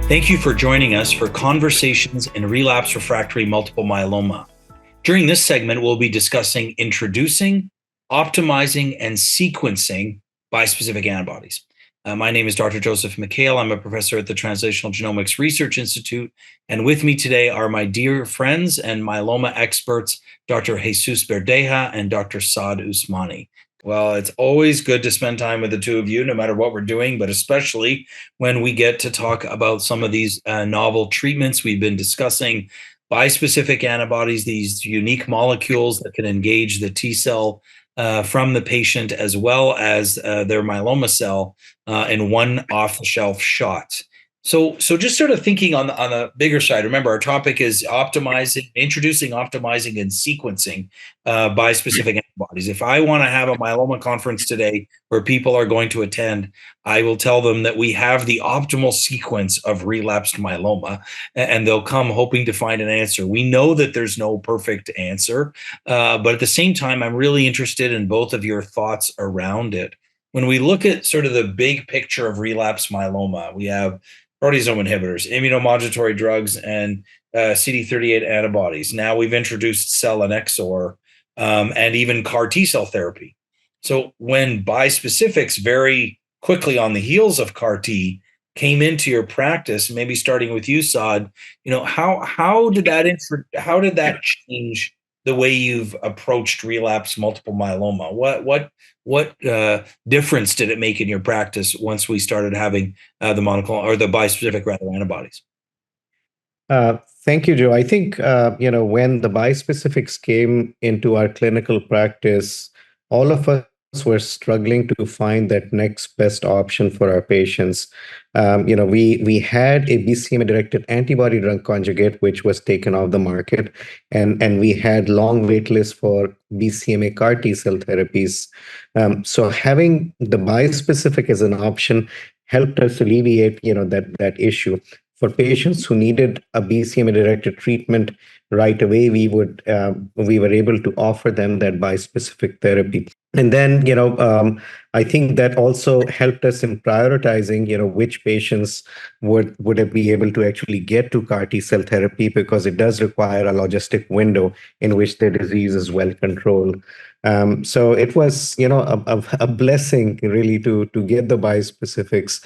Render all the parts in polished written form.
Thank you for joining us for Conversations in Relapsed Refractory Multiple Myeloma. During this segment, we'll be discussing introducing, optimizing, and sequencing bispecific antibodies. My name is Dr. Joseph McHale. I'm a professor at the Translational Genomics Research Institute. And with me today are my dear friends and myeloma experts, Dr. Jesus Verdeja and Dr. Saad Usmani. Well, it's always good to spend time with the two of you, no matter what we're doing, but especially when we get to talk about some of these novel treatments we've been discussing, bispecific antibodies, these unique molecules that can engage the T cell from the patient as well as their myeloma cell in one off-the-shelf shot. So just sort of thinking on the bigger side, remember our topic is introducing, optimizing, and sequencing bispecific antibodies. If I want to have a myeloma conference today where people are going to attend, I will tell them that we have the optimal sequence of relapsed myeloma, and they'll come hoping to find an answer. We know that there's no perfect answer, but at the same time, I'm really interested in both of your thoughts around it. When we look at sort of the big picture of relapsed myeloma, we have proteasome inhibitors, immunomodulatory drugs, and CD38 antibodies. Now we've introduced selinexor and even CAR T cell therapy. So when bispecifics very quickly on the heels of CAR T came into your practice, maybe starting with you, Saad, how did that change the way you've approached relapsed multiple myeloma? What difference did it make in your practice once we started having the monoclonal or the bispecific antibodies? Thank you, Joe. I think when the bispecifics came into our clinical practice, all of us were struggling to find that next best option for our patients. We had a BCMA-directed antibody drug conjugate, which was taken off the market, and we had long wait lists for BCMA CAR T cell therapies. So having the bispecific as an option helped us alleviate, that issue. For patients who needed a BCMA-directed treatment right away, we were able to offer them that bispecific therapy. And then, I think that also helped us in prioritizing, which patients would be able to actually get to CAR T cell therapy, because it does require a logistic window in which their disease is well controlled. So it was, a blessing really to get the bispecifics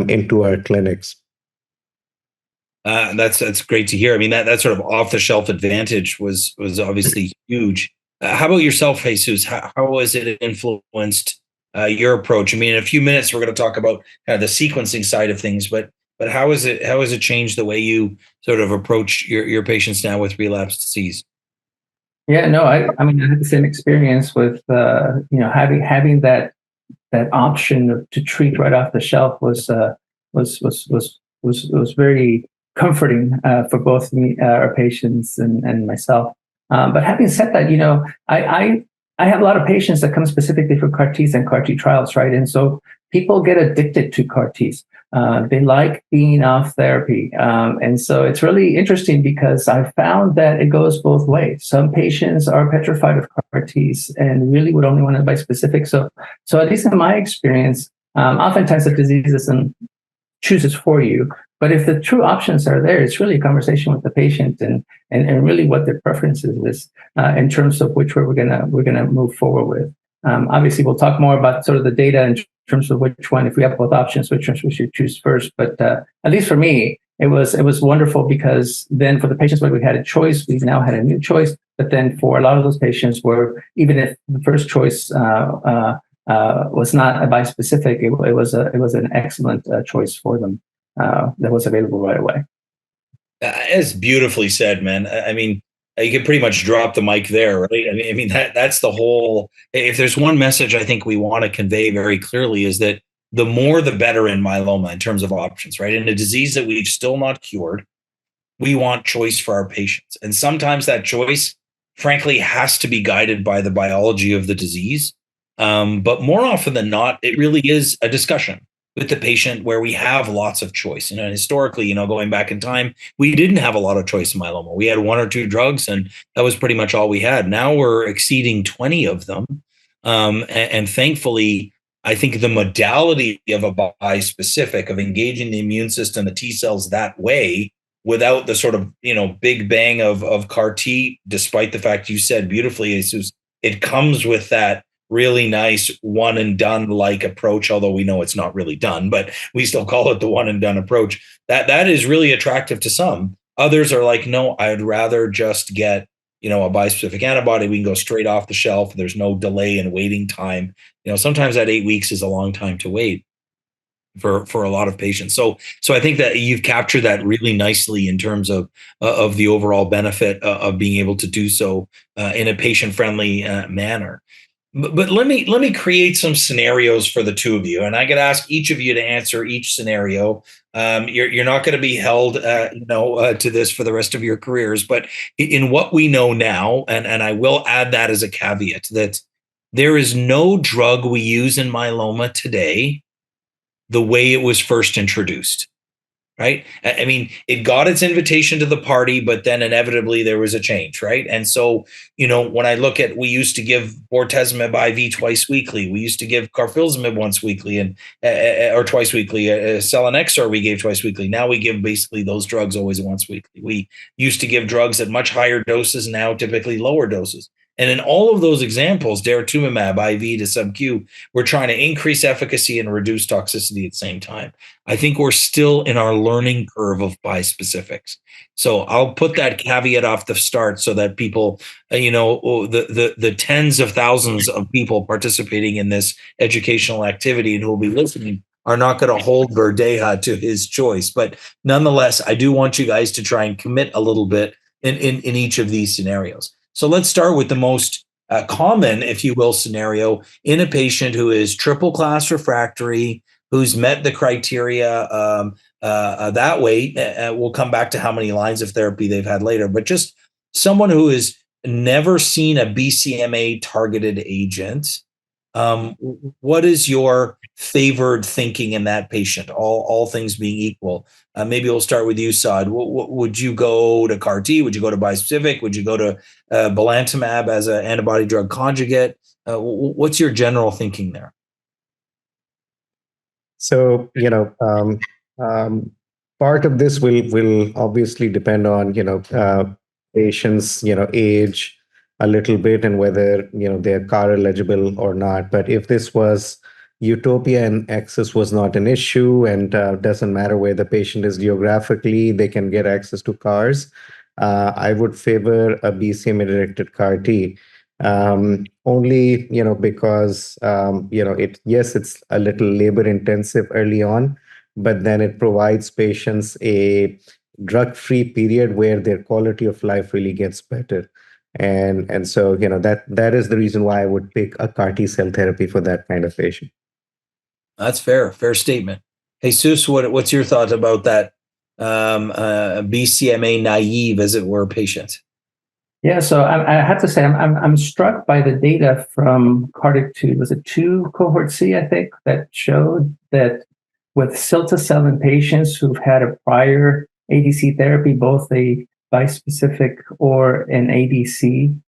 into our clinics. That's great to hear. I mean, that sort of off-the-shelf advantage was obviously huge. How about yourself, Jesus? How has it influenced your approach? I mean, in a few minutes, we're going to talk about kind of the sequencing side of things, but how has it changed the way you sort of approach your patients now with relapsed disease? Yeah, no, I mean, I had the same experience with having that option to treat right off the shelf was very comforting for both me, our patients, and myself. But having said that, I have a lot of patients that come specifically for CAR Ts and CAR T trials, right? And so people get addicted to CAR Ts. They like being off therapy. And so it's really interesting because I found that it goes both ways. Some patients are petrified of CAR Ts and really would only want a bispecific. So at least in my experience, oftentimes the disease doesn't chooses for you. But if the true options are there, it's really a conversation with the patient and really what their preferences is in terms of which way we're gonna move forward with. Obviously, we'll talk more about sort of the data in terms of which one, if we have both options, which ones we should choose first. But at least for me, it was wonderful because then for the patients where we had a choice, we've now had a new choice. But then for a lot of those patients where even if the first choice was not a bispecific, it was an excellent choice for them that was available right away. It's beautifully said, man. I mean, you can pretty much drop the mic there, right? I mean that's the whole. If there's one message I think we want to convey very clearly is that the more the better in myeloma in terms of options, right? In a disease that we've still not cured, we want choice for our patients, and sometimes that choice, frankly, has to be guided by the biology of the disease. But more often than not, it really is a discussion with the patient where we have lots of choice. Historically, going back in time, we didn't have a lot of choice in myeloma. We had one or two drugs, and that was pretty much all we had. Now we're exceeding 20 of them. And thankfully, I think the modality of a bispecific, of engaging the immune system, the T cells that way, without the sort of, big bang of CAR T, despite the fact you said beautifully, Jesus, it comes with that really nice one and done like approach, although we know it's not really done, but we still call it the one and done approach. That is really attractive to some. Others are like, no, I'd rather just get, a bispecific antibody. We can go straight off the shelf. There's no delay in waiting time. Sometimes that 8 weeks is a long time to wait for a lot of patients. So I think that you've captured that really nicely in terms of the overall benefit of being able to do so in a patient friendly manner. But let me create some scenarios for the two of you, and I could ask each of you to answer each scenario. You're not going to be held, to this for the rest of your careers. But in what we know now, and I will add that as a caveat, that there is no drug we use in myeloma today the way it was first introduced. Right. I mean, it got its invitation to the party, but then inevitably there was a change. Right. And so, when I look at, we used to give bortezomib IV twice weekly. We used to give carfilzomib once weekly or twice weekly. Selinexor we gave twice weekly. Now we give basically those drugs always once weekly. We used to give drugs at much higher doses, now typically lower doses. And in all of those examples, daratumumab IV to sub-Q, we're trying to increase efficacy and reduce toxicity at the same time. I think we're still in our learning curve of bispecifics. So I'll put that caveat off the start so that people, the tens of thousands of people participating in this educational activity and who will be listening are not going to hold Verdeja to his choice. But nonetheless, I do want you guys to try and commit a little bit in each of these scenarios. So let's start with the most common, if you will, scenario in a patient who is triple class refractory, who's met the criteria that way. We'll come back to how many lines of therapy they've had later, but just someone who has never seen a BCMA targeted agent. What is your favored thinking in that patient, all things being equal? Maybe we'll start with you, Saad. Would you go to CAR T? Would you go to bispecific? Would you go to belantamab as an antibody drug conjugate? What's your general thinking there? So, part of this will obviously depend on, patients, age a little bit and whether, they're CAR eligible or not. But if this was utopia and access was not an issue and doesn't matter where the patient is geographically, they can get access to CARs, I would favor a BCMA-directed CAR T. Only, because, it's a little labor intensive early on, but then it provides patients a drug-free period where their quality of life really gets better. And so, that is the reason why I would pick a CAR T cell therapy for that kind of patient. That's fair statement. Jesus, what's your thought about that BCMA naive, as it were, patient? Yeah, so I have to say I'm struck by the data from CARTIC-2. Was it 2 cohort C, I think, that showed that with cilta-cel in patients who've had a prior ADC therapy, both a bispecific or an ADC,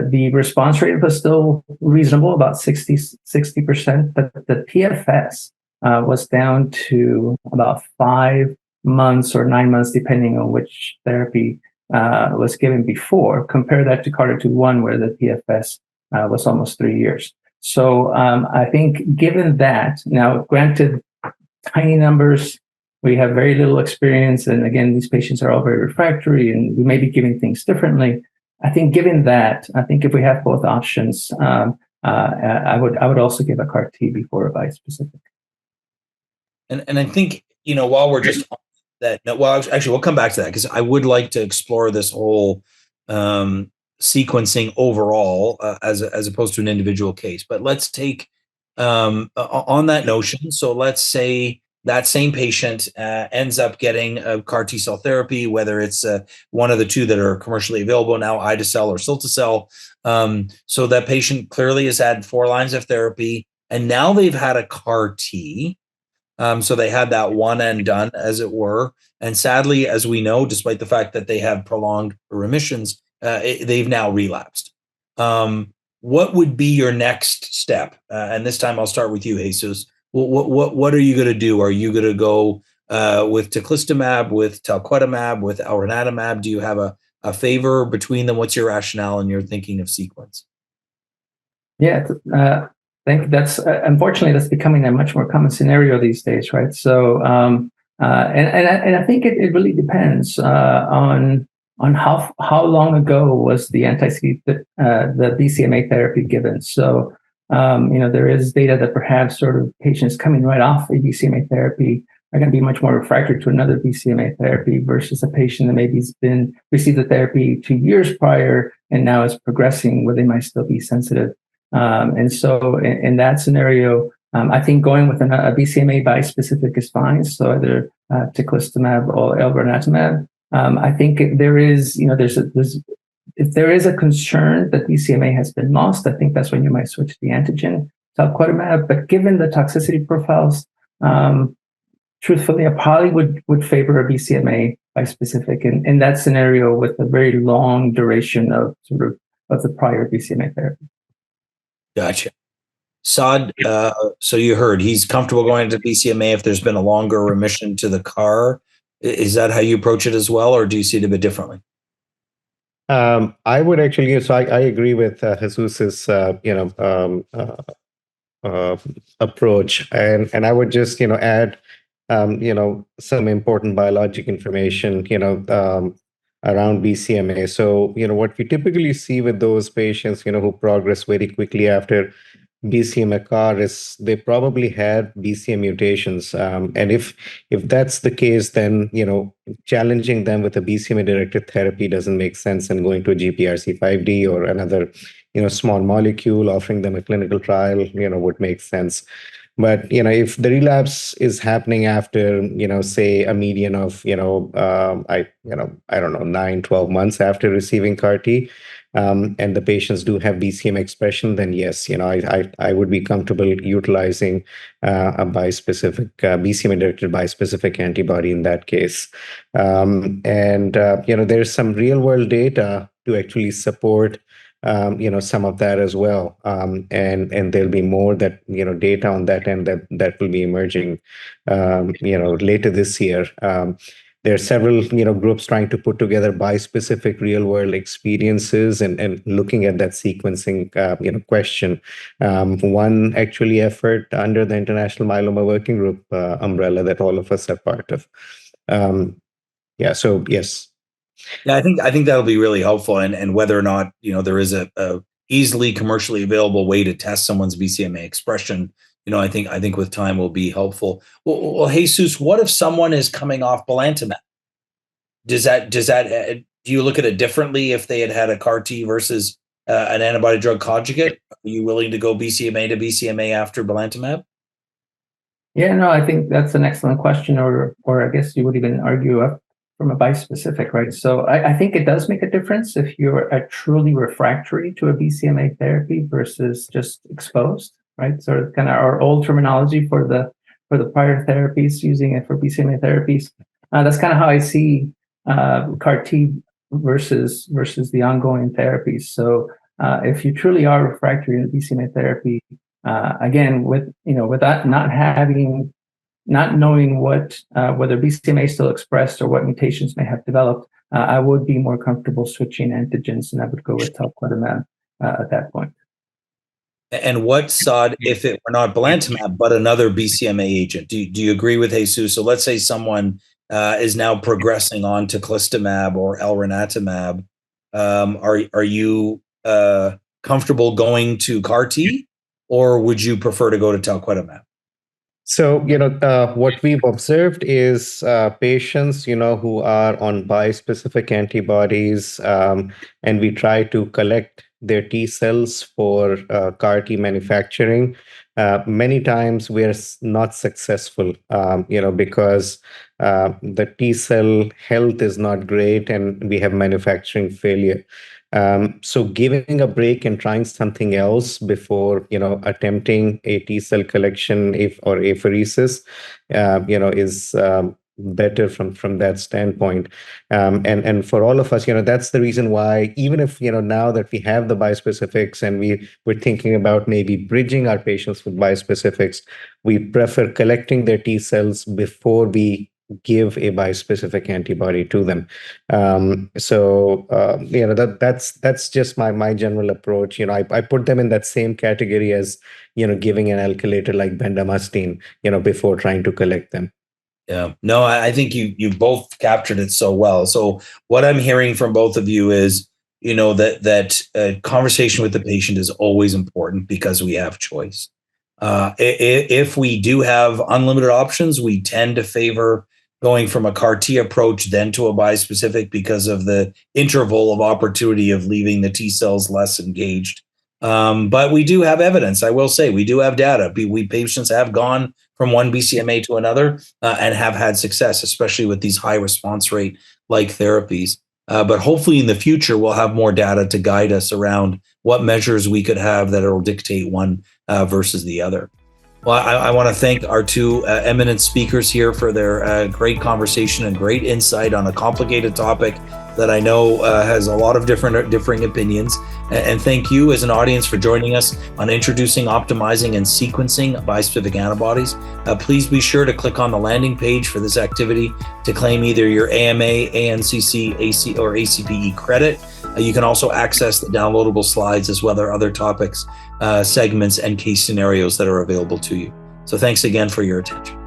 the response rate was still reasonable, about 60%, but the PFS was down to about 5 months or 9 months, depending on which therapy was given before. Compare that to CARTIC-2-1, where the PFS was almost 3 years. So I think given that, now granted, tiny numbers, we have very little experience, and again, these patients are all very refractory, and we may be giving things differently. I think given that, I think if we have both options, I would also give a CAR T before a bispecific. And I think, while we're just on that, well, actually, we'll come back to that because I would like to explore this whole sequencing overall as opposed to an individual case. But let's take on that notion. So let's say that same patient ends up getting a CAR T cell therapy, whether it's one of the two that are commercially available now, ide-cel or cilta-cel. So that patient clearly has had 4 lines of therapy, and now they've had a CAR T. So they had that one and done, as it were. And sadly, as we know, despite the fact that they have prolonged remissions, they've now relapsed. what would be your next step? And this time I'll start with you, Jesus. What are you going to do? Are you going to go with teclistamab, with talquetamab, with elranatamab? Do you have a favor between them? What's your rationale and your thinking of sequence? Yeah, I think that's unfortunately that's becoming a much more common scenario these days, right? So, and I think it really depends on how long ago was the the BCMA therapy given. So, there is data that perhaps sort of patients coming right off a BCMA therapy are going to be much more refractory to another BCMA therapy versus a patient that maybe has been received the therapy 2 years prior and now is progressing where they might still be sensitive. And so in that scenario, I think going with a BCMA bispecific is fine. So either teclistamab or elranatamab. I think there is, if there is a concern that BCMA has been lost, I think that's when you might switch to the antigen talquetamab. But given the toxicity profiles, truthfully, I probably would favor a BCMA bispecific in that scenario with a very long duration of of the prior BCMA therapy. Gotcha. Saad, so you heard he's comfortable going to BCMA if there's been a longer remission to the CAR. Is that how you approach it as well, or do you see it a bit differently? I would actually, so I agree with Jesus's, approach, and I would just, add, some important biologic information, around BCMA. So, what we typically see with those patients, who progress very quickly after BCMA CAR is they probably had BCM mutations. And if that's the case, then, challenging them with a BCMA-directed therapy doesn't make sense, and going to a GPRC5D or another, small molecule, offering them a clinical trial, would make sense. But, if the relapse is happening after, say a median of, I don't know, 9, 12 months after receiving CAR T, and the patients do have BCM expression, then yes, I would be comfortable utilizing a bispecific, BCMA-directed bispecific antibody in that case. And there's some real-world data to actually support some of that as well. And there'll be more that, data on that end that will be emerging, later this year. There are several, groups trying to put together bispecific real-world experiences and looking at that sequencing, question. One actually effort under the International Myeloma Working Group umbrella that all of us are part of. So yes. Yeah, I think that'll be really helpful, and whether or not there is a easily commercially available way to test someone's BCMA expression, I think with time will be helpful. Well, Jesus, what if someone is coming off belantamab? Does that do you look at it differently if they had a CAR T versus an antibody drug conjugate? Are you willing to go BCMA to BCMA after belantamab? Yeah, no, I think that's an excellent question, or I guess you would even argue from a bispecific, right? So I think it does make a difference if you're truly refractory to a BCMA therapy versus just exposed, right? So kind of our old terminology for the prior therapies, using it for BCMA therapies. That's kind of how I see CAR T versus the ongoing therapies. So if you truly are refractory to BCMA therapy, again, with that not knowing whether BCMA is still expressed or what mutations may have developed, I would be more comfortable switching antigens, and I would go with talquetamab at that point. And what, Saad, if it were not belantamab but another BCMA agent? Do you agree with Jesus? So let's say someone is now progressing on to teclistamab or elranatamab. Are you comfortable going to CAR T, or would you prefer to go to talquetamab? So, what we've observed is patients, who are on bispecific antibodies, and we try to collect their T cells for CAR T manufacturing. Many times we are not successful, because the T cell health is not great and we have manufacturing failure. So giving a break and trying something else before, attempting a T cell collection or apheresis, is better from that standpoint. And for all of us, that's the reason why, even if, now that we have the bispecifics and we're thinking about maybe bridging our patients with bispecifics, we prefer collecting their T cells before we give a bispecific antibody to them. That's just my general approach. I put them in that same category as, giving an alkylator like bendamustine, before trying to collect them. Yeah, no, I think you both captured it so well. So what I'm hearing from both of you is, that conversation with the patient is always important because we have choice. If we do have unlimited options, we tend to favor going from a CAR T approach then to a bispecific because of the interval of opportunity of leaving the T cells less engaged. But we do have evidence. I will say we do have data. We patients have gone from one BCMA to another and have had success, especially with these high response rate like therapies. But hopefully in the future, we'll have more data to guide us around what measures we could have that will dictate one versus the other. Well, I want to thank our two eminent speakers here for their great conversation and great insight on a complicated topic that I know has a lot of differing opinions. And thank you as an audience for joining us on introducing, optimizing, and sequencing bispecific antibodies. Please be sure to click on the landing page for this activity to claim either your AMA, ANCC, AC, or ACPE credit. You can also access the downloadable slides as well as other topics, segments, and case scenarios that are available to you. So thanks again for your attention.